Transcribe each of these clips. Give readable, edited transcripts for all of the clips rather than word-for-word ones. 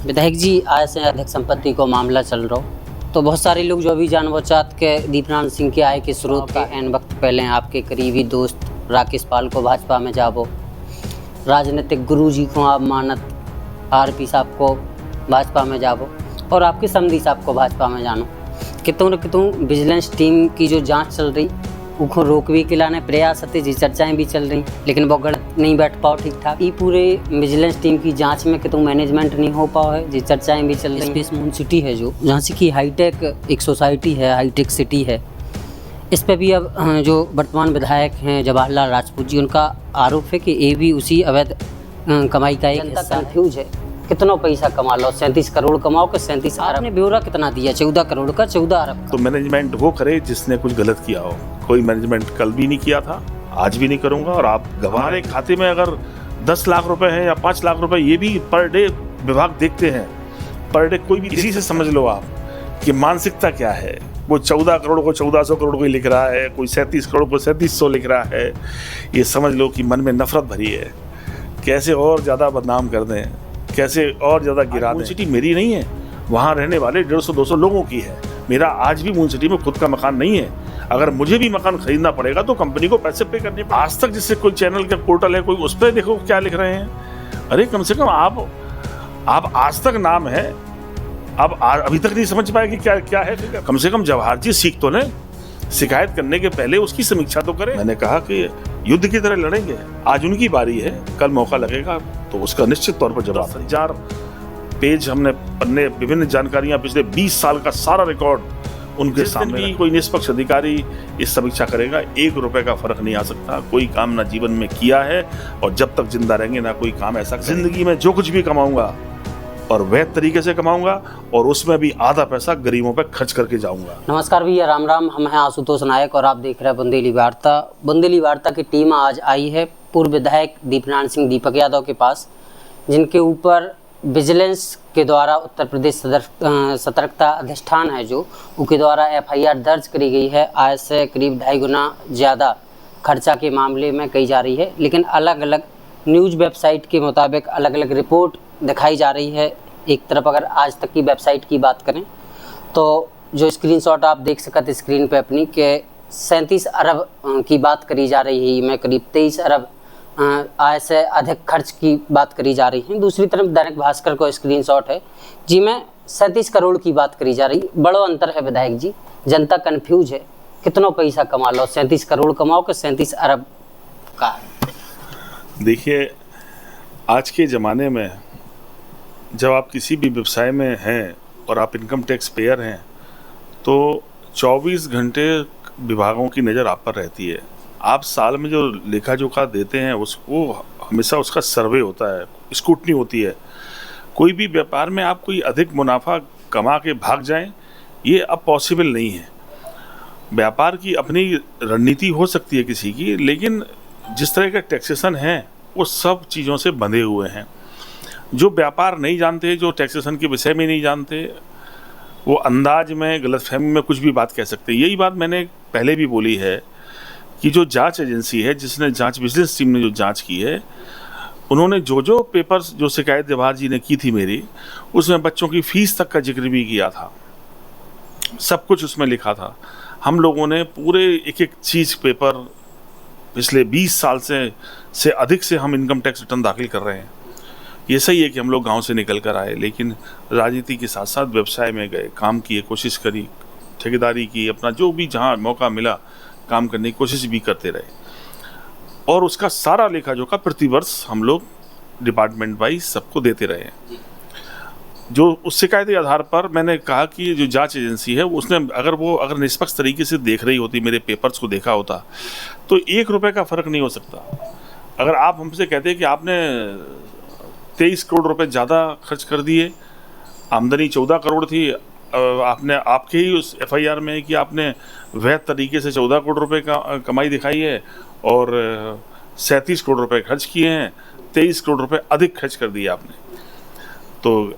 विधायक जी, आय से अधिक संपत्ति को मामला चल रहा हो तो बहुत सारे लोग जो अभी जानना चाहते के दीपनारायण सिंह के आय के स्रोत के एन वक्त पहले आपके करीबी दोस्त राकेश पाल को भाजपा में जाबो, राजनीतिक गुरु जी को आप मानत आरपी साहब को भाजपा में जाबो और आपके समधी साहब को भाजपा में जानो। कितों न कितों विजिलेंस टीम की जो जांच चल रही उनको रोकने के लाने प्रयास होते जी चर्चाएं भी चल रही, लेकिन वो गलत नहीं बैठ पाओ ठीक ठाक। ये पूरे विजिलेंस टीम की जांच में कितों मैनेजमेंट नहीं हो पाओ है जी चर्चाएं भी चल रही। स्पेस मून सिटी है जो जहाँ से कि हाईटेक एक सोसाइटी है, हाईटेक सिटी है, इस पे भी अब जो वर्तमान विधायक हैं जवाहरलाल राजपूत जी, उनका आरोप है कि ये भी उसी अवैध कमाई का एक हिस्सा कंफ्यूज है। कितना पैसा कमा लो, 37 करोड़ कमाओ कि 37 अरब? आपने ब्यौरा कितना दिया? 14 करोड़ का, 14 अरब। तो मैनेजमेंट वो करे जिसने कुछ गलत किया हो। कोई मैनेजमेंट कल भी नहीं किया था, आज भी नहीं करूंगा। और आप हमारे खाते में अगर 10 लाख रुपए हैं या 5 लाख रुपए, ये भी पर डे विभाग देखते हैं, पर डे। कोई भी इसी से समझ लो आप कि मानसिकता क्या है। वो 14 करोड़ को 1400 करोड़ को लिख रहा है, कोई 37 करोड़ को 3700 लिख रहा है। ये समझ लो कि मन में नफरत भरी है। कैसे और ज़्यादा बदनाम कर दें, कैसे और ज़्यादा गिरा दें। सिटी मेरी नहीं है, वहाँ रहने वाले 150-200 लोगों की है। मेरा आज भी मून सिटी में खुद का मकान नहीं है। अगर मुझे भी मकान खरीदना पड़ेगा तो कंपनी को पैसे पे करने पड़ेंगे। आज तक जिससे कोई चैनल का पोर्टल है, कोई उस पर देखो क्या लिख रहे हैं। अरे कम से कम आप आज तक नाम है, अब अभी तक नहीं समझ पाए कि क्या क्या है। कम से कम जवाहर जी सीख तो लें, शिकायत करने के पहले उसकी समीक्षा तो करें। मैंने कहा कि युद्ध की तरह लड़ेंगे, आज उनकी बारी है, कल मौका लगेगा तो उसका निश्चित तौर पर जवाब। 1000 पेज हमने पन्ने, विभिन्न जानकारियां, पिछले 20 साल का सारा रिकॉर्ड उनके सामने भी। कोई निष्पक्ष अधिकारी इस समीक्षा करेगा, 1 रुपए का फर्क नहीं आ सकता। कोई काम ना जीवन में किया है और जब तक जिंदा रहेंगे ना कोई काम ऐसा। जिंदगी में जो कुछ भी कमाऊंगा और वैध तरीके से कमाऊंगा और उसमें भी आधा पैसा गरीबों पर खर्च करके जाऊंगा। नमस्कार भैया, राम राम। हम हैं आशुतोष नायक और आप देख रहे हैं बुंदेली वार्ता। बुंदेली वार्ता की टीम आज आई है पूर्व विधायक दीपनारायण सिंह दीपक यादव के पास, जिनके ऊपर विजिलेंस के द्वारा उत्तर प्रदेश सतर्कता अधिष्ठान है जो उनके द्वारा FIR दर्ज करी गई है। आय से करीब 2.5 गुना ज़्यादा खर्चा के मामले में कही जा रही है, लेकिन अलग अलग न्यूज़ वेबसाइट के मुताबिक अलग अलग रिपोर्ट दिखाई जा रही है। एक तरफ अगर आज तक की वेबसाइट की बात करें तो जो स्क्रीनशॉट आप देख सकते स्क्रीन पे अपनी के 37 अरब की बात करी जा रही है, में करीब 23 अरब आय से अधिक खर्च की बात करी जा रही है। दूसरी तरफ दैनिक भास्कर को स्क्रीनशॉट है जिसमें 37 करोड़ की बात करी जा रही। बड़ा अंतर है विधायक जी, जनता कन्फ्यूज है। कितना पैसा कमा लो, 37 करोड़ कमाओ कि 37 अरब का? देखिए, आज के ज़माने में जब आप किसी भी व्यवसाय में हैं और आप इनकम टैक्स पेयर हैं तो 24 घंटे विभागों की नज़र आप पर रहती है। आप साल में जो लेखा जोखा देते हैं उसको हमेशा उसका सर्वे होता है, स्क्रूटनी होती है। कोई भी व्यापार में आप कोई अधिक मुनाफा कमा के भाग जाएं, ये अब पॉसिबल नहीं है। व्यापार की अपनी रणनीति हो सकती है किसी की, लेकिन जिस तरह का टैक्सेशन है वो सब चीज़ों से बंधे हुए हैं। जो व्यापार नहीं जानते, जो टैक्सेशन के विषय में नहीं जानते, वो अंदाज में, गलतफहमी में कुछ भी बात कह सकते हैं। यही बात मैंने पहले भी बोली है कि जो जांच एजेंसी है, जिसने जांच विजिलेंस टीम ने जो जांच की है, उन्होंने जो पेपर्स, जो शिकायत जवाहर जी ने की थी मेरी, उसमें बच्चों की फीस तक का जिक्र भी किया था। सब कुछ उसमें लिखा था। हम लोगों ने पूरे एक एक चीज़ पेपर पिछले 20 साल से अधिक से हम इनकम टैक्स रिटर्न दाखिल कर रहे हैं। ये सही है कि हम लोग गांव से निकल कर आए, लेकिन राजनीति के साथ साथ व्यवसाय में गए, काम किए, कोशिश करी, ठेकेदारी की, अपना जो भी जहां मौका मिला काम करने की कोशिश भी करते रहे। और उसका सारा लेखा जोखा प्रतिवर्ष हम लोग डिपार्टमेंट वाइज सबको देते रहे हैं। जो उस शिकायत के आधार पर मैंने कहा कि जो जांच एजेंसी है उसने अगर निष्पक्ष तरीके से देख रही होती, मेरे पेपर्स को देखा होता, तो 1 रुपये का फ़र्क नहीं हो सकता। अगर आप हमसे कहते कि आपने 23 करोड़ रुपए ज़्यादा खर्च कर दिए, आमदनी 14 करोड़ थी, आपने आपके ही उस FIR में है कि आपने वैध तरीके से 14 करोड़ रुपए का कमाई दिखाई है और 37 करोड़ रुपए खर्च किए हैं, 23 करोड़ रुपए अधिक खर्च कर दिए आपने, तो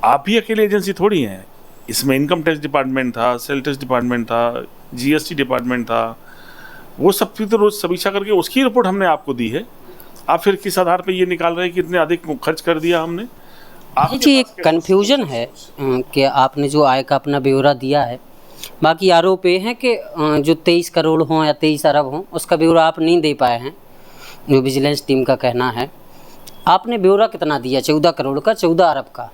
आप ही अकेले एजेंसी थोड़ी हैं। इसमें इनकम टैक्स डिपार्टमेंट था, सेल टैक्स डिपार्टमेंट था, GST डिपार्टमेंट था, वो सब की तो रोज़ समीक्षा करके उसकी रिपोर्ट हमने आपको दी है। आप फिर किस आधार पे ये निकाल रहे हैं कि इतने अधिक खर्च कर दिया हमने? आपके जी, एक पास कैसा कन्फ्यूजन है कि आपने जो आय का अपना ब्यौरा दिया है, बाकी आरोप ये हैं कि जो 23 करोड़ हों या 23 अरब हों, उसका ब्यौरा आप नहीं दे पाए हैं, जो विजिलेंस टीम का कहना है। आपने ब्यौरा कितना दिया? 14 करोड़ का, 14 अरब का?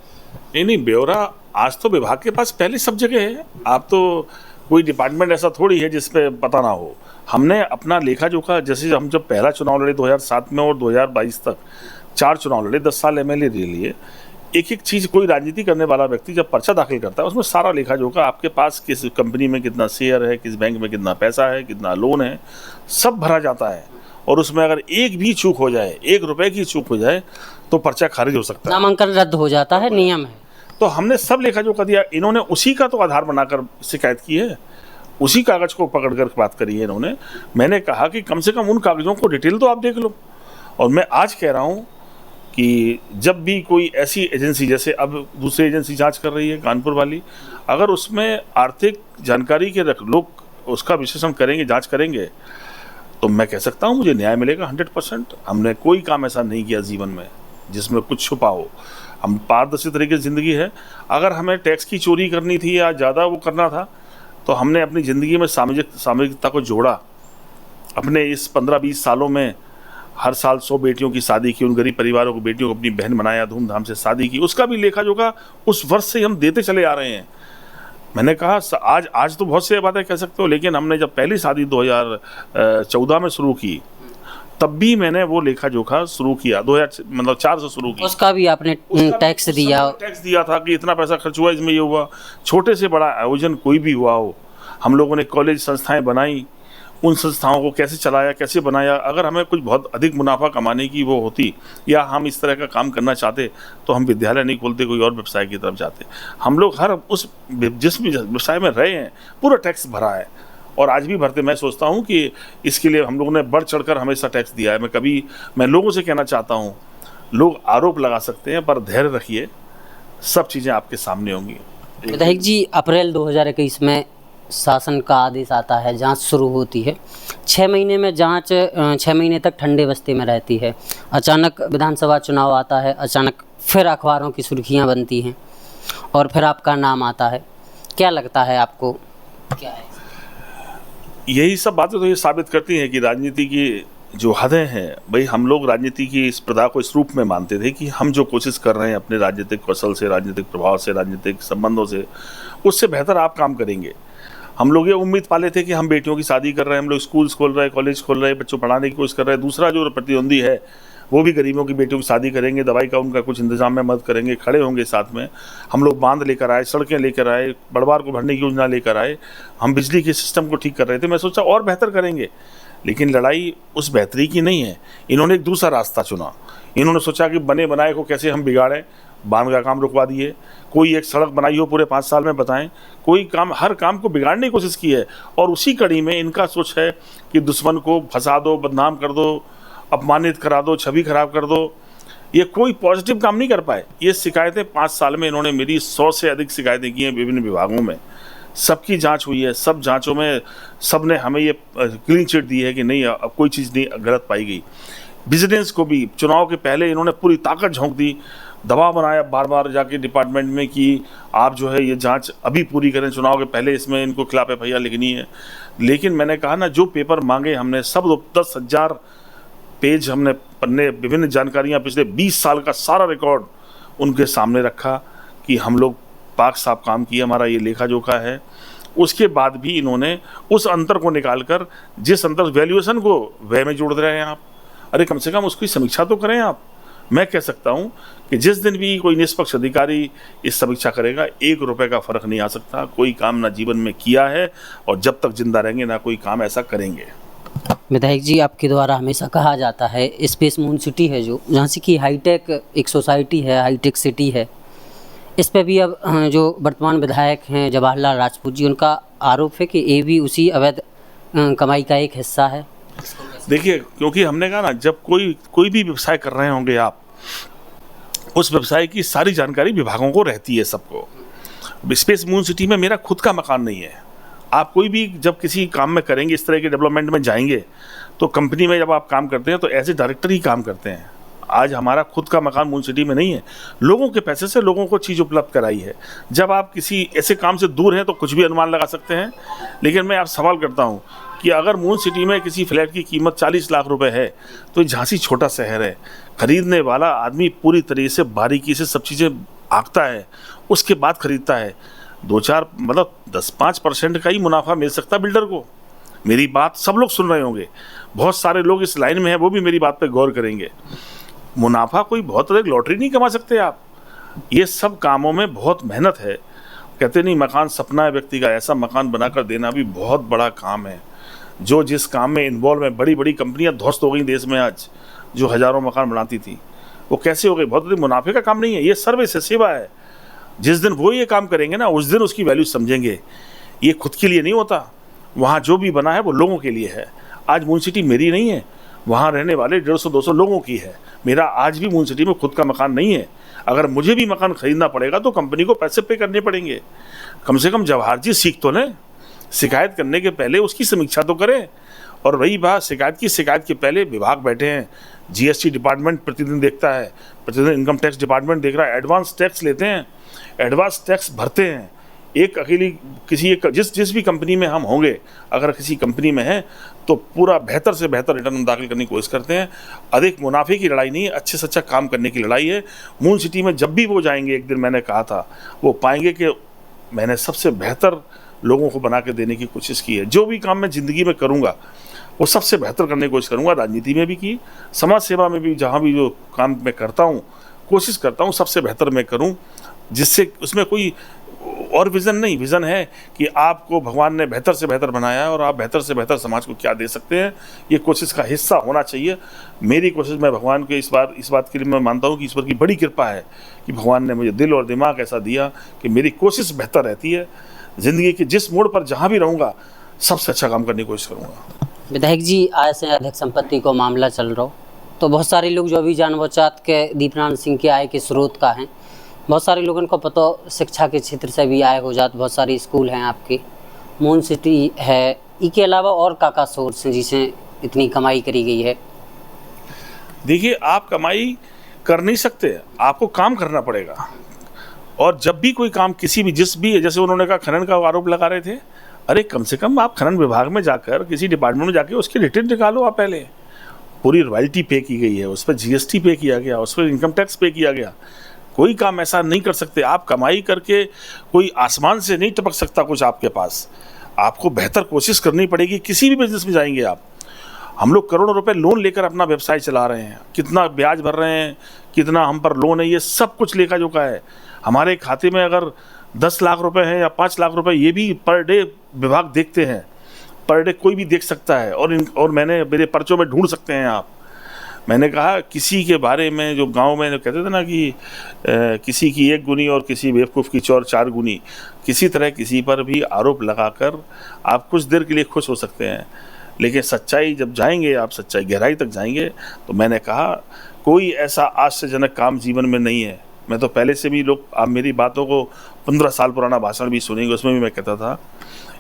नहीं, ब्यौरा आज तो विभाग के पास पहले सब जगह है। आप तो कोई डिपार्टमेंट ऐसा थोड़ी है जिस पे पता ना हो। हमने अपना लेखा जोखा, जैसे हम जब पहला चुनाव लड़े 2007 में और 2022 तक 4 चुनाव लड़े, 10 साल एमएलए ले लिए, एक एक चीज़ कोई राजनीति करने वाला व्यक्ति जब पर्चा दाखिल करता है उसमें सारा लेखा जोखा, आपके पास किस कंपनी में कितना शेयर है, किस बैंक में कितना पैसा है, कितना लोन है, सब भरा जाता है। और उसमें अगर एक भी चूक हो जाए, 1 रुपए की चूक हो जाए तो पर्चा खारिज हो सकता है, नामांकन रद्द हो जाता है, नियम है। तो हमने सब लेखा जोखा दिया। इन्होंने उसी का तो आधार बनाकर शिकायत की है, उसी कागज को पकड़ कर बात करी है इन्होंने। मैंने कहा कि कम से कम उन कागजों को डिटेल तो आप देख लो। और मैं आज कह रहा हूँ कि जब भी कोई ऐसी एजेंसी, जैसे अब दूसरी एजेंसी जांच कर रही है कानपुर वाली, अगर उसमें आर्थिक जानकारी के लोग उसका विश्लेषण करेंगे, जांच करेंगे, तो मैं कह सकता हूँ मुझे न्याय मिलेगा 100%। हमने कोई काम ऐसा नहीं किया जीवन में जिसमें कुछ छुपा हो। हम पारदर्शी तरीके से ज़िंदगी है। अगर हमें टैक्स की चोरी करनी थी या ज़्यादा वो करना था, तो हमने अपनी ज़िंदगी में सामाजिकता को जोड़ा। अपने इस 15-20 सालों में हर साल 100 बेटियों की शादी की, उन गरीब परिवारों को, बेटियों को अपनी बहन बनाया, धूमधाम से शादी की, उसका भी लेखा जोखा उस वर्ष से हम देते चले आ रहे हैं। मैंने कहा आज तो बहुत सी बातें कह सकते हो, लेकिन हमने जब पहली शादी 2014 में शुरू की, तब भी मैंने वो लेखा जोखा शुरू किया, 2004 से शुरू किया। उसका भी आपने टैक्स दिया? टैक्स दिया था कि इतना पैसा खर्च हुआ, इसमें ये हुआ। छोटे से बड़ा आयोजन कोई भी हुआ हो, हम लोगों ने कॉलेज संस्थाएं बनाई, उन संस्थाओं को कैसे चलाया, कैसे बनाया। अगर हमें कुछ बहुत अधिक मुनाफा कमाने की वो होती, या हम इस तरह का काम करना चाहते, तो हम विद्यालय नहीं खोलते, कोई और व्यवसाय की तरफ जाते। हम लोग हर उस जिस भी व्यवसाय में रहे हैं पूरा टैक्स भरा है, और आज भी भरते। मैं सोचता हूँ कि इसके लिए हम लोगों ने बढ़ चढ़कर हमेशा टैक्स दिया है। मैं लोगों से कहना चाहता हूँ, लोग आरोप लगा सकते हैं पर धैर्य रखिए, सब चीज़ें आपके सामने होंगी। विधायक जी, अप्रैल 2021 में शासन का आदेश आता है, जांच शुरू होती है। 6 महीने में जांच 6 महीने तक ठंडे बस्ते में रहती है। अचानक विधानसभा चुनाव आता है, अचानक फिर अखबारों की सुर्खियां बनती हैं और फिर आपका नाम आता है। क्या लगता है आपको, क्या है? यही सब बातें तो ये साबित करती हैं कि राजनीति की जो हदें हैं, भाई हम लोग राजनीति की इस प्रथा को इस रूप में मानते थे कि हम जो कोशिश कर रहे हैं अपने राजनीतिक कौशल से, राजनीतिक प्रभाव से, राजनीतिक संबंधों से, उससे बेहतर आप काम करेंगे। हम लोग ये उम्मीद पाले थे कि हम बेटियों की शादी कर रहे हैं, हम लोग स्कूल्स खोल रहे हैं, कॉलेज खोल रहे हैं, बच्चों पढ़ाने की कोशिश कर रहे हैं। दूसरा जो प्रतिद्वंदी है वो भी गरीबों की बेटियों की शादी करेंगे, दवाई का उनका कुछ इंतजाम में मदद करेंगे, खड़े होंगे साथ में। हम लोग बांध लेकर आए, सड़कें लेकर आए, बड़वार को भरने की योजना लेकर आए, हम बिजली के सिस्टम को ठीक कर रहे थे। मैं सोचा और बेहतर करेंगे, लेकिन लड़ाई उस बेहतरी की नहीं है। इन्होंने एक दूसरा रास्ता चुना। इन्होंने सोचा कि बने बनाए को कैसे हम बिगाड़ें, बांध का काम रुकवा दिए। कोई एक सड़क बनाई हो पूरे 5 साल में, बताएं। कोई काम, हर काम को बिगाड़ने की कोशिश की है। और उसी कड़ी में इनका सोच है कि दुश्मन को फंसा दो, बदनाम कर दो, अपमानित करा दो, छवि खराब कर दो। ये कोई पॉजिटिव काम नहीं कर पाए। ये शिकायतें 5 साल में इन्होंने मेरी 100 से अधिक शिकायतें की हैं विभिन्न विभागों में। सबकी जांच हुई है, सब जांचों में सब ने हमें ये क्लीन चिट दी है कि नहीं, अब कोई चीज़ नहीं गलत पाई गई। विजिलेंस को भी चुनाव के पहले इन्होंने पूरी ताकत झोंक दी, दबाव बनाया बार बार जाके डिपार्टमेंट में कि आप जो है ये जांच अभी पूरी करें, चुनाव के पहले इसमें इनको खिलाफ एफआईआर लिखनी है। लेकिन मैंने कहा ना, जो पेपर मांगे हमने सब 10,000 पेज हमने पन्ने, विभिन्न जानकारियां, पिछले 20 साल का सारा रिकॉर्ड उनके सामने रखा कि हम लोग पाक साफ काम किया, हमारा ये लेखा जोखा है। उसके बाद भी इन्होंने उस अंतर को निकालकर, जिस अंतर वैल्यूएशन को व्यय में जोड़ रहे हैं आप, अरे कम से कम उसकी समीक्षा तो करें आप। मैं कह सकता हूं कि जिस दिन भी कोई निष्पक्ष अधिकारी इस समीक्षा करेगा, 1 रुपए का फर्क नहीं आ सकता। कोई काम ना जीवन में किया है और जब तक जिंदा रहेंगे ना कोई काम ऐसा करेंगे। विधायक जी, आपके द्वारा हमेशा कहा जाता है स्पेस मून सिटी है जो झांसी की हाईटेक एक सोसाइटी है, हाईटेक सिटी है। इस पे भी अब जो वर्तमान विधायक हैं जवाहरलाल राजपूत जी, उनका आरोप है कि ये भी उसी अवैध कमाई का एक हिस्सा है। देखिए, क्योंकि हमने कहा ना, जब कोई भी व्यवसाय कर रहे होंगे आप, उस व्यवसाय की सारी जानकारी विभागों को रहती है सबको। स्पेस मून सिटी में मेरा खुद का मकान नहीं है। आप कोई भी जब किसी काम में करेंगे, इस तरह के डेवलपमेंट में जाएंगे, तो कंपनी में जब आप काम करते हैं तो एज ए डायरेक्टर ही काम करते हैं। आज हमारा खुद का मकान मून सिटी में नहीं है, लोगों के पैसे से लोगों को चीज़ उपलब्ध कराई है। जब आप किसी ऐसे काम से दूर हैं तो कुछ भी अनुमान लगा सकते हैं, लेकिन मैं आप सवाल करता हूँ कि अगर मून सिटी में किसी फ्लैट की कीमत 40 लाख रुपए है तो झांसी छोटा शहर है, खरीदने वाला आदमी पूरी तरीके से बारीकी से सब चीज़ें आंकता है, उसके बाद खरीदता है। 2-4 मतलब 10-5% का ही मुनाफा मिल सकता है बिल्डर को। मेरी बात सब लोग सुन रहे होंगे, बहुत सारे लोग इस लाइन में हैं, वो भी मेरी बात पे गौर करेंगे। मुनाफा कोई बहुत अधिक लॉटरी नहीं कमा सकते आप। ये सब कामों में बहुत मेहनत है। कहते नहीं मकान सपना है व्यक्ति का, ऐसा मकान बनाकर देना भी बहुत बड़ा काम है। जो जिस काम में इन्वॉल्व है, बड़ी बड़ी कंपनियां ध्वस्त हो गई देश में आज, जो हज़ारों मकान बनाती थी, वो कैसे हो गई? बहुत अधिक मुनाफे का काम नहीं है, ये सर्विस है, सेवा है। जिस दिन वो ये काम करेंगे ना, उस दिन उसकी वैल्यू समझेंगे। ये खुद के लिए नहीं होता, वहाँ जो भी बना है वो लोगों के लिए है। आज मून सिटी मेरी नहीं है, वहाँ रहने वाले 150-200 लोगों की है। मेरा आज भी मून सिटी में खुद का मकान नहीं है। अगर मुझे भी मकान खरीदना पड़ेगा तो कंपनी को पैसे पे करने पड़ेंगे। कम से कम जवाहर जी सीख तो लें, शिकायत करने के पहले उसकी समीक्षा तो करें। और वही बात, शिकायत के पहले विभाग बैठे हैं, जीएसटी डिपार्टमेंट प्रतिदिन देखता है, प्रतिदिन इनकम टैक्स डिपार्टमेंट देख रहा है, एडवांस टैक्स लेते हैं, एडवांस टैक्स भरते हैं। एक अकेली किसी एक जिस भी कंपनी में हम होंगे, अगर किसी कंपनी में है तो पूरा बेहतर से बेहतर रिटर्न हम दाखिल करने की कोशिश करते हैं। अधिक मुनाफे की लड़ाई नहीं है, अच्छे से अच्छा काम करने की लड़ाई है। मून सिटी में जब भी वो जाएंगे, एक दिन मैंने कहा था, वो पाएंगे कि मैंने सबसे बेहतर लोगों को बना के देने की कोशिश की है। जो भी काम मैं ज़िंदगी में करूँगा वो सबसे बेहतर करने की कोशिश करूँगा। राजनीति में भी की, समाज सेवा में भी, जहाँ भी जो काम मैं करता हूँ कोशिश करता हूँ सबसे बेहतर मैं करूँ, जिससे उसमें कोई और विज़न नहीं, विज़न है कि आपको भगवान ने बेहतर से बेहतर बनाया है और आप बेहतर से बेहतर समाज को क्या दे सकते हैं, ये कोशिश का हिस्सा होना चाहिए। मेरी कोशिश, मैं भगवान के इस बात के लिए मैं मानता हूँ कि ईश्वर की बड़ी कृपा है कि भगवान ने मुझे दिल और दिमाग ऐसा दिया कि मेरी कोशिश बेहतर रहती है। ज़िंदगी के जिस मोड़ पर जहाँ भी रहूँगा सबसे अच्छा काम करने की कोशिश करूँगा। विधायक जी, आज से अधिक संपत्ति को मामला चल रहा हो तो बहुत सारे लोग जो अभी जान बचात के दीपनारायण सिंह के आय के स्रोत का हैं, बहुत सारे लोगों को पता शिक्षा के क्षेत्र से भी आय हो जात, बहुत सारे स्कूल हैं आपके, मून सिटी है, इसके अलावा और का सोर्स हैं जिसे इतनी कमाई करी गई है? देखिए, आप कमाई कर नहीं सकते, आपको काम करना पड़ेगा। और जब भी कोई काम किसी भी जैसे उन्होंने कहा खनन का आरोप लगा रहे थे, अरे कम से कम आप खनन विभाग में जाकर, किसी डिपार्टमेंट में जाके उसकी रिटर्न निकालो। आप पहले पूरी रॉयल्टी पे की गई है, उस पर जीएसटी पे किया गया, उस पर इनकम टैक्स पे किया गया। कोई काम ऐसा नहीं कर सकते आप कमाई करके, कोई आसमान से नहीं टपक सकता कुछ आपके पास। आपको बेहतर कोशिश करनी पड़ेगी। किसी भी बिजनेस में जाएंगे आप, हम लोग करोड़ों रुपए लोन लेकर अपना व्यवसाय चला रहे हैं, कितना ब्याज भर रहे हैं, कितना हम पर लोन है, ये सब कुछ लेखा जोखा है। हमारे खाते में अगर 10 लाख रुपए हैं या 5 लाख रुपए, ये भी पर डे विभाग देखते हैं, पर डे कोई भी देख सकता है। और मैंने मेरे पर्चों में ढूंढ सकते हैं आप। मैंने कहा किसी के बारे में, जो गांव में कहते थे ना कि किसी की 1 गुनी और किसी बेवकूफ़ की चौर 4 गुनी, किसी तरह किसी पर भी आरोप लगाकर आप कुछ देर के लिए खुश हो सकते हैं, लेकिन सच्चाई जब जाएंगे, आप सच्चाई गहराई तक जाएंगे, तो मैंने कहा कोई ऐसा आश्चर्यजनक काम जीवन में नहीं है। मैं तो पहले से भी, लोग आप मेरी बातों को 15 साल पुराना भाषण भी सुनेंगे, उसमें भी मैं कहता था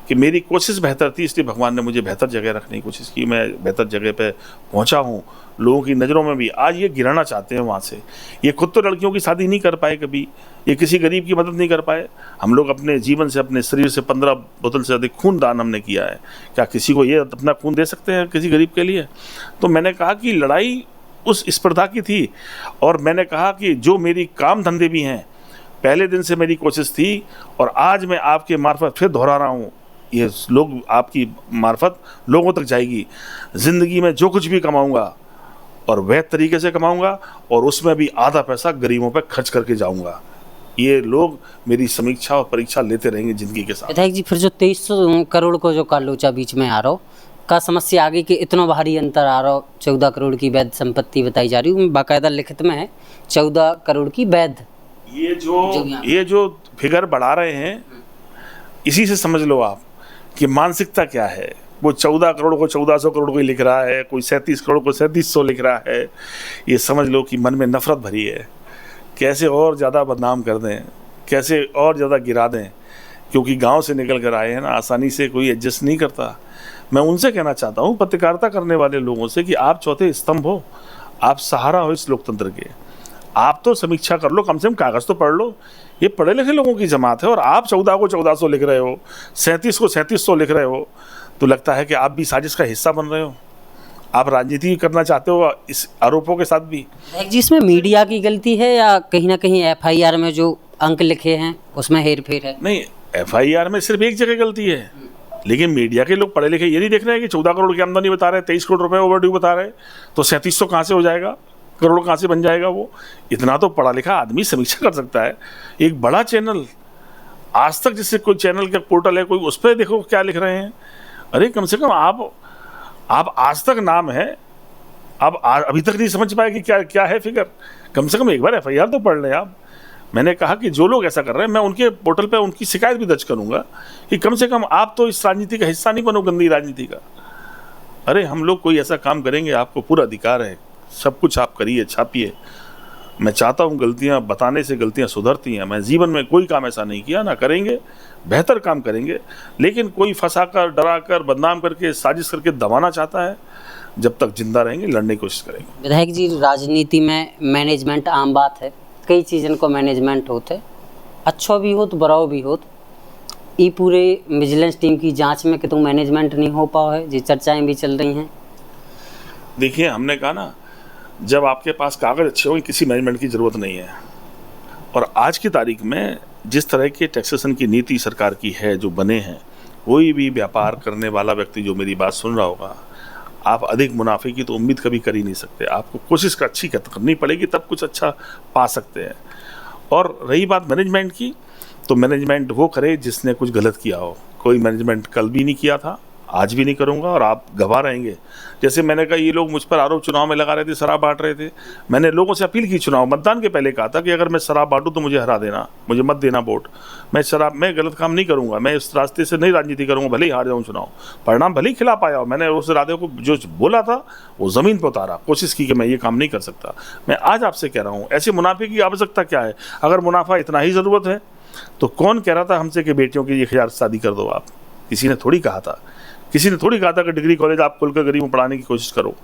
कि मेरी कोशिश बेहतर थी, इसलिए भगवान ने मुझे बेहतर जगह रखने की कोशिश की, मैं बेहतर जगह पे पहुंचा हूं, लोगों की नज़रों में भी। आज ये गिराना चाहते हैं वहाँ से, ये खुद तो लड़कियों की शादी नहीं कर पाए कभी, ये किसी गरीब की मदद नहीं कर पाए। हम लोग अपने जीवन से, अपने शरीर से 15 बोतल से अधिक खून दान हमने किया है। क्या किसी को ये अपना खून दे सकते हैं किसी गरीब के लिए? तो मैंने कहा कि लड़ाई उस स्पर्धा की थी, और मैंने कहा कि जो मेरी काम धंधे भी हैं, पहले दिन से मेरी कोशिश थी, और आज मैं आपके मार्फत फिर दोहरा रहा हूँ, ये लोग आपकी मार्फत लोगों तक जाएगी। ज़िंदगी में जो कुछ भी कमाऊँगा और वह तरीके से कमाऊँगा, और उसमें भी आधा पैसा गरीबों पर खर्च करके जाऊँगा। ये लोग मेरी समीक्षा और परीक्षा लेते रहेंगे ज़िंदगी के साथ। विधायक जी, फिर जो 2300 करोड़ को जो का लोचा बीच में आ रहा हो, का समस्या आगे कि इतना भारी अंतर आ रहा हो? 14 करोड़ की वैध संपत्ति बताई जा रही है, बाकायदा लिखित में है 14 करोड़ की वैध। ये जो फिगर बढ़ा रहे हैं, इसी से समझ लो आप कि मानसिकता क्या है। वो 14 करोड़ को 1400 करोड़ को ही लिख रहा है, कोई 37 करोड़ को 3700 लिख रहा है। ये समझ लो कि मन में नफरत भरी है, कैसे और ज़्यादा बदनाम कर दें, कैसे और ज़्यादा गिरा दें, क्योंकि गांव से निकल कर आए हैं ना, आसानी से कोई एडजस्ट नहीं करता। मैं उनसे कहना चाहता हूँ, पत्रकारिता करने वाले लोगों से, कि आप चौथे स्तंभ हो, आप सहारा हो इस लोकतंत्र के। आप तो समीक्षा कर लो, कम से कम कागज़ तो पढ़ लो। ये पढ़े लिखे लोगों की जमात है और आप 14 को 1400 लिख रहे हो, 37 को 3700 लिख रहे हो, तो लगता है कि आप भी साजिश का हिस्सा बन रहे हो। आप राजनीति करना चाहते हो इस आरोपों के साथ भी। जी, इसमें मीडिया की गलती है या कहीं ना कहीं एफआईआर में जो अंक लिखे हैं उसमें हेर फेर है? नहीं, एफआईआर में सिर्फ एक जगह गलती है, लेकिन मीडिया के लोग पढ़े लिखे ये नहीं देख रहे हैं कि 14 करोड़ की आमदनी बता रहे हैं, 23 करोड़ रुपए ओवरड्यू बता रहे हैं, तो 3700 कहाँ से हो जाएगा, करोड़ कहाँ से बन जाएगा? वो इतना तो पढ़ा लिखा आदमी समीक्षा कर सकता है। एक बड़ा चैनल आज तक, जैसे कोई चैनल का पोर्टल है कोई, उस पर देखो क्या लिख रहे हैं। अरे कम से कम आप आज तक नाम है, आप अभी तक नहीं समझ पाए कि क्या क्या है फिगर। कम से कम एक बार एफआईआर तो पढ़ लें आप। मैंने कहा कि जो लोग ऐसा कर रहे हैं, मैं उनके पोर्टल पे उनकी शिकायत भी दर्ज करूंगा कि कम से कम आप तो इस राजनीति का हिस्सा नहीं बनो, गंदी राजनीति का। अरे हम लोग कोई ऐसा काम करेंगे, आपको पूरा अधिकार है, सब कुछ आप करिए, छापिए। मैं चाहता हूँ गलतियाँ बताने से गलतियाँ सुधरती हैं। मैं जीवन में कोई काम ऐसा नहीं किया, ना करेंगे, बेहतर काम करेंगे। लेकिन कोई फंसा कर, डरा कर, बदनाम करके, साजिश करके दबाना चाहता है, जब तक जिंदा रहेंगे लड़ने की कोशिश करेंगे। विधायक जी, राजनीति में मैनेजमेंट आम बात है, कई चीज़न को मैनेजमेंट होते, अच्छो भी हो तो बुराओ भी हो। ये पूरे विजिलेंस टीम की जांच में कि तुम मैनेजमेंट नहीं हो पाओ है, जी चर्चाएं भी चल रही हैं। देखिए, हमने कहा ना, जब आपके पास कागज़ अच्छे होंगे किसी मैनेजमेंट की ज़रूरत नहीं है। और आज की तारीख में जिस तरह के टैक्सेशन की नीति सरकार की है, जो बने हैं, कोई भी व्यापार करने वाला व्यक्ति जो मेरी बात सुन रहा होगा, आप अधिक मुनाफे की तो उम्मीद कभी कर ही नहीं सकते। आपको कोशिश का अच्छी करनी पड़ेगी, तब कुछ अच्छा पा सकते हैं। और रही बात मैनेजमेंट की, तो मैनेजमेंट वो करे जिसने कुछ गलत किया हो। कोई मैनेजमेंट कल भी नहीं किया था, आज भी नहीं करूंगा, और आप गवाह रहेंगे। जैसे मैंने कहा, ये लोग मुझ पर आरोप चुनाव में लगा रहे थे, शराब बांट रहे थे। मैंने लोगों से अपील की चुनाव मतदान के पहले, कहा था कि अगर मैं शराब बांटूं तो मुझे हरा देना, मुझे मत देना वोट। मैं गलत काम नहीं करूंगा, मैं इस रास्ते से नहीं राजनीति करूंगा, भले ही हार जाऊं चुनाव। परिणाम भले ही खिला पाया हो। मैंने उस इरादे को जो बोला था वो ज़मीन पर उतारा, कोशिश की कि मैं ये काम नहीं कर सकता। मैं आज आपसे कह रहा हूँ, ऐसे मुनाफे की आवश्यकता क्या है? अगर मुनाफा इतना ही ज़रूरत है तो कौन कह रहा था हमसे कि बेटियों की 1000 शादी कर दो आप? किसी ने थोड़ी कहा था। किसी ने थोड़ी कहा था कि डिग्री कॉलेज आप खोलकर गरीबों को पढ़ाने की कोशिश करो।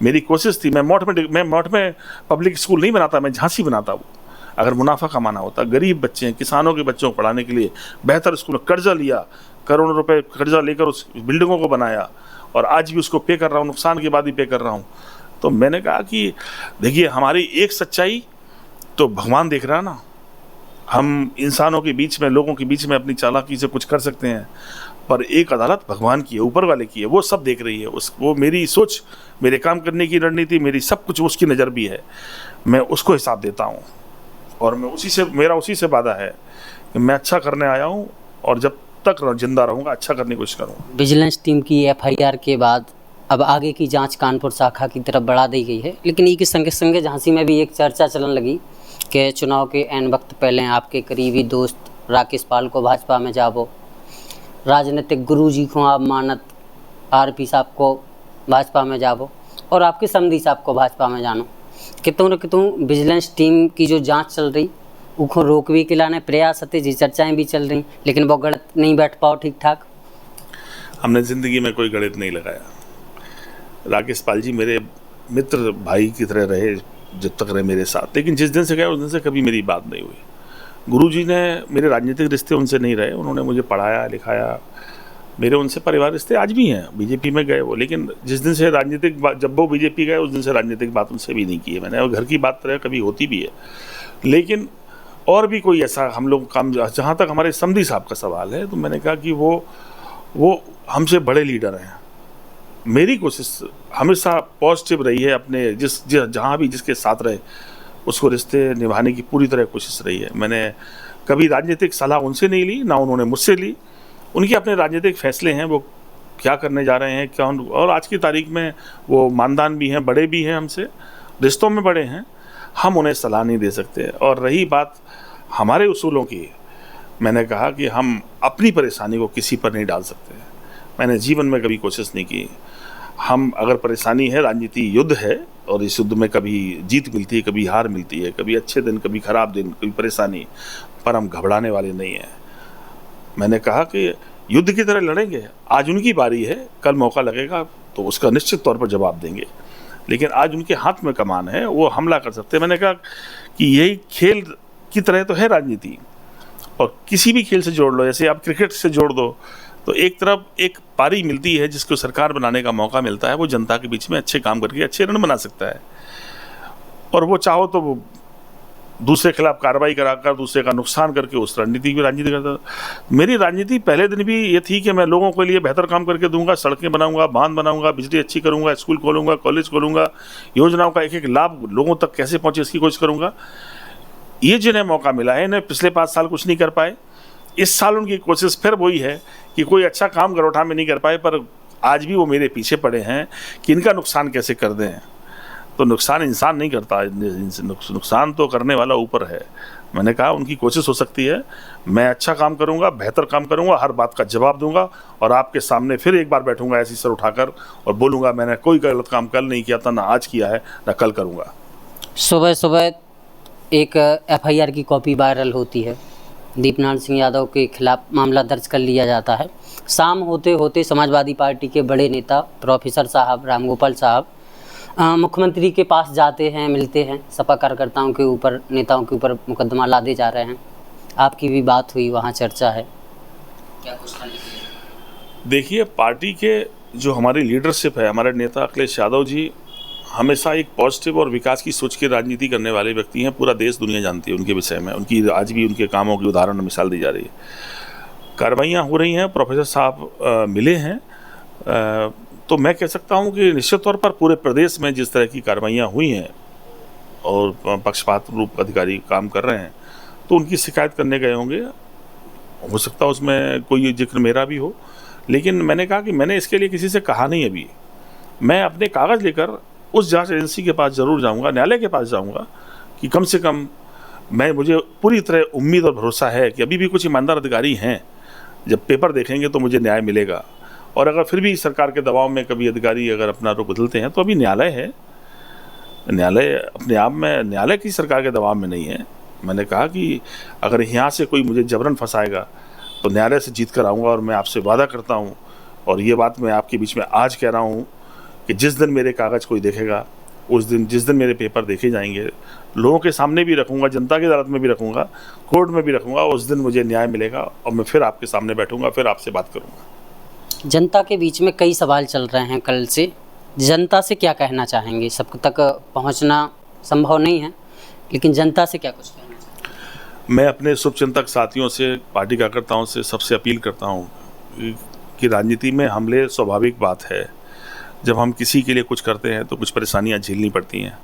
मेरी कोशिश थी, मैं मठ में पब्लिक स्कूल नहीं बनाता, मैं झांसी बनाता। वो अगर मुनाफा कमाना होता, गरीब बच्चे हैं, किसानों के बच्चों को पढ़ाने के लिए बेहतर स्कूल, कर्जा लिया, करोड़ों रुपए कर्जा लेकर उस बिल्डिंगों को बनाया, और आज भी उसको पे कर रहा हूँ, नुकसान के बाद भी पे कर रहा हूँ। तो मैंने कहा कि देखिए, हमारी एक सच्चाई तो भगवान देख रहा है ना। हम इंसानों के बीच में, लोगों के बीच में अपनी चालाकी से कुछ कर सकते हैं, पर एक अदालत भगवान की है, ऊपर वाले की है, वो सब देख रही है। वो मेरी सोच, मेरे काम करने की रणनीति, मेरी सब कुछ उसकी नज़र भी है। मैं उसको हिसाब देता हूँ, और मैं मेरा उसी से वादा है कि मैं अच्छा करने आया हूँ, और जब तक जिंदा रहूँगा अच्छा करने की कोशिश करूँगा। विजिलेंस टीम की एफआईआर के बाद अब आगे की जांच कानपुर शाखा की तरफ बढ़ा दी गई है, लेकिन इसके संगे संगे झांसी में भी एक चर्चा चलन लगी कि चुनाव के एन वक्त पहले आपके करीबी दोस्त राकेश पाल को भाजपा में जाबो, राजनीतिक गुरुजी को आप मानत आरपी साहब को भाजपा में जाबो, और आपके समधी साहब को भाजपा में जानो। कितों न कितों विजिलेंस टीम की जो जांच चल रही उसको रोक भी खिलाने प्रयास होते, जी चर्चाएं भी चल रही, लेकिन वो गणित नहीं बैठ पाओ ठीक ठाक। हमने ज़िंदगी में कोई गणित नहीं लगाया। राकेश पाल जी मेरे मित्र भाई की तरह रहे जब तक रहे मेरे साथ, लेकिन जिस दिन से गए उस दिन से कभी मेरी बात नहीं हुई। गुरुजी ने, मेरे राजनीतिक रिश्ते उनसे नहीं रहे, उन्होंने मुझे पढ़ाया लिखाया, मेरे उनसे परिवार रिश्ते आज भी हैं। बीजेपी में गए वो, लेकिन जिस दिन से राजनीतिक बात, जब वो बीजेपी गए उस दिन से राजनीतिक बात उनसे भी नहीं की है मैंने, और घर की बात तरह कभी होती भी है। लेकिन और भी कोई ऐसा हम लोग काम, जहाँ तक हमारे समधी साहब का सवाल है, तो मैंने कहा कि वो हमसे बड़े लीडर हैं। मेरी कोशिश हमेशा पॉजिटिव रही है, अपने जहाँ भी जिसके साथ रहे उसको रिश्ते निभाने की पूरी तरह कोशिश रही है। मैंने कभी राजनीतिक सलाह उनसे नहीं ली, ना उन्होंने मुझसे ली। उनके अपने राजनीतिक फैसले हैं, वो क्या करने जा रहे हैं, क्या। और आज की तारीख में वो मानदान भी हैं, बड़े भी हैं, हमसे रिश्तों में बड़े हैं, हम उन्हें सलाह नहीं दे सकते। और रही बात हमारे उसूलों की, मैंने कहा कि हम अपनी परेशानी को किसी पर नहीं डाल सकते। मैंने जीवन में कभी कोशिश नहीं की। हम अगर परेशानी है, राजनीति युद्ध है, और इस युद्ध में कभी जीत मिलती है, कभी हार मिलती है, कभी अच्छे दिन, कभी खराब दिन, कभी परेशानी, पर हम घबराने वाले नहीं हैं। मैंने कहा कि युद्ध की तरह लड़ेंगे, आज उनकी बारी है, कल मौका लगेगा तो उसका निश्चित तौर पर जवाब देंगे। लेकिन आज उनके हाथ में कमान है, वो हमला कर सकते हैं। मैंने कहा कि यही खेल की तरह तो है राजनीति, और किसी भी खेल से जोड़ लो, जैसे आप क्रिकेट से जोड़ दो तो एक तरफ एक पारी मिलती है जिसको सरकार बनाने का मौका मिलता है, वो जनता के बीच में अच्छे काम करके अच्छे रन बना सकता है, और वो चाहो तो वो दूसरे खिलाफ कार्रवाई कराकर दूसरे का नुकसान करके उस राजनीति करता। मेरी राजनीति पहले दिन भी ये थी कि मैं लोगों के लिए बेहतर काम करके दूंगा, सड़कें बनाऊंगा, बांध बनाऊंगा, बिजली अच्छी करूंगा, स्कूल खोलूंगा, कॉलेज खोलूंगा, योजनाओं का एक एक लाभ लोगों तक कैसे पहुंचे इसकी कोशिश करूंगा। ये जिन्हें मौका मिला है, इन्हें पिछले 5 साल कुछ नहीं कर पाए, इस साल उनकी कोशिश फिर वही है कि कोई अच्छा काम गरोठा में नहीं कर पाए, पर आज भी वो मेरे पीछे पड़े हैं कि इनका नुकसान कैसे कर दें। तो नुकसान इंसान नहीं करता, नुकसान तो करने वाला ऊपर है। मैंने कहा उनकी कोशिश हो सकती है, मैं अच्छा काम करूंगा, बेहतर काम करूंगा, हर बात का जवाब दूंगा, और आपके सामने फिर एक बार बैठूंगा ऐसी सर उठाकर और बोलूंगा मैंने कोई गलत काम कल नहीं किया था, ना आज किया है, ना कल करूंगा। सुबह सुबह एक एफआईआर की कॉपी वायरल होती है, दीपनारायण सिंह यादव के खिलाफ मामला दर्ज कर लिया जाता है। शाम होते होते समाजवादी पार्टी के बड़े नेता प्रोफेसर साहब रामगोपाल साहब मुख्यमंत्री के पास जाते हैं, मिलते हैं, सपा कार्यकर्ताओं के ऊपर, नेताओं के ऊपर मुकदमा लादे जा रहे हैं। आपकी भी बात हुई, वहाँ चर्चा है, क्या कुछ करने के लिए? देखिए, पार्टी के जो हमारी लीडरशिप है, हमारे नेता अखिलेश यादव जी हमेशा एक पॉजिटिव और विकास की सोच के राजनीति करने वाले व्यक्ति हैं। पूरा देश दुनिया जानती है उनके विषय में, उनकी आज भी उनके कामों की उदाहरण मिसाल दी जा रही है। कार्रवाइयाँ हो रही हैं, प्रोफेसर साहब मिले हैं, तो मैं कह सकता हूं कि निश्चित तौर पर पूरे प्रदेश में जिस तरह की कार्रवाइयाँ हुई हैं और पक्षपात रूप अधिकारी काम कर रहे हैं, तो उनकी शिकायत करने गए होंगे। हो सकता है उसमें कोई जिक्र मेरा भी हो, लेकिन मैंने कहा कि मैंने इसके लिए किसी से कहा नहीं। अभी मैं अपने कागज़ लेकर उस जांच एजेंसी के पास ज़रूर जाऊंगा, न्यायालय के पास जाऊंगा, कि कम से कम मुझे पूरी तरह उम्मीद और भरोसा है कि अभी भी कुछ ईमानदार अधिकारी हैं, जब पेपर देखेंगे तो मुझे न्याय मिलेगा। और अगर फिर भी सरकार के दबाव में कभी अधिकारी अगर अपना रुख बदलते हैं, तो अभी न्यायालय है, न्यायालय अपने आप में, न्यायालय की सरकार के दबाव में नहीं है। मैंने कहा कि अगर यहाँ से कोई मुझे जबरन फंसाएगा तो न्यायालय से जीत कर आऊँगा, और मैं आपसे वादा करता हूँ, और ये बात मैं आपके बीच में आज कह रहा हूँ कि जिस दिन मेरे कागज़ कोई देखेगा, उस दिन जिस दिन मेरे पेपर देखे जाएंगे, लोगों के सामने भी रखूँगा, जनता की अदालत में भी रखूँगा, कोर्ट में भी रखूँगा, उस दिन मुझे न्याय मिलेगा और मैं फिर आपके सामने बैठूँगा, फिर आपसे बात करूँगा। जनता के बीच में कई सवाल चल रहे हैं कल से, जनता से क्या कहना चाहेंगे? सब तक पहुंचना संभव नहीं है, लेकिन जनता से क्या कुछ कहना चाहेंगे? मैं अपने शुभचिंतक साथियों से, पार्टी कार्यकर्ताओं से, सबसे अपील करता हूं कि राजनीति में हमले स्वाभाविक बात है। जब हम किसी के लिए कुछ करते हैं तो कुछ परेशानियां झेलनी पड़ती हैं।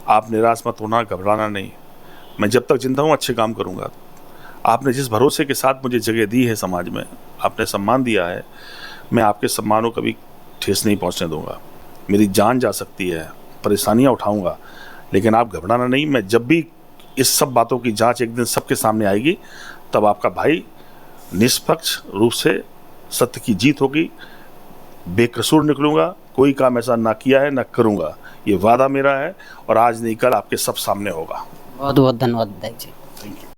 आप निराश मत होना, घबराना नहीं। मैं जब तक जिंदा हूँ अच्छे काम करूँगा। आपने जिस भरोसे के साथ मुझे जगह दी है समाज में, आपने सम्मान दिया है, मैं आपके सम्मान को कभी ठेस नहीं पहुंचने दूंगा। मेरी जान जा सकती है, परेशानियां उठाऊंगा, लेकिन आप घबराना नहीं। मैं जब भी इस सब बातों की जांच एक दिन सबके सामने आएगी, तब आपका भाई निष्पक्ष रूप से सत्य की जीत होगी, बेकसूर निकलूंगा। कोई काम ऐसा ना किया है ना करूंगा, ये वादा मेरा है, और आज नहीं कल आपके सब सामने होगा। बहुत बहुत धन्यवाद विधायक जी। Thank you.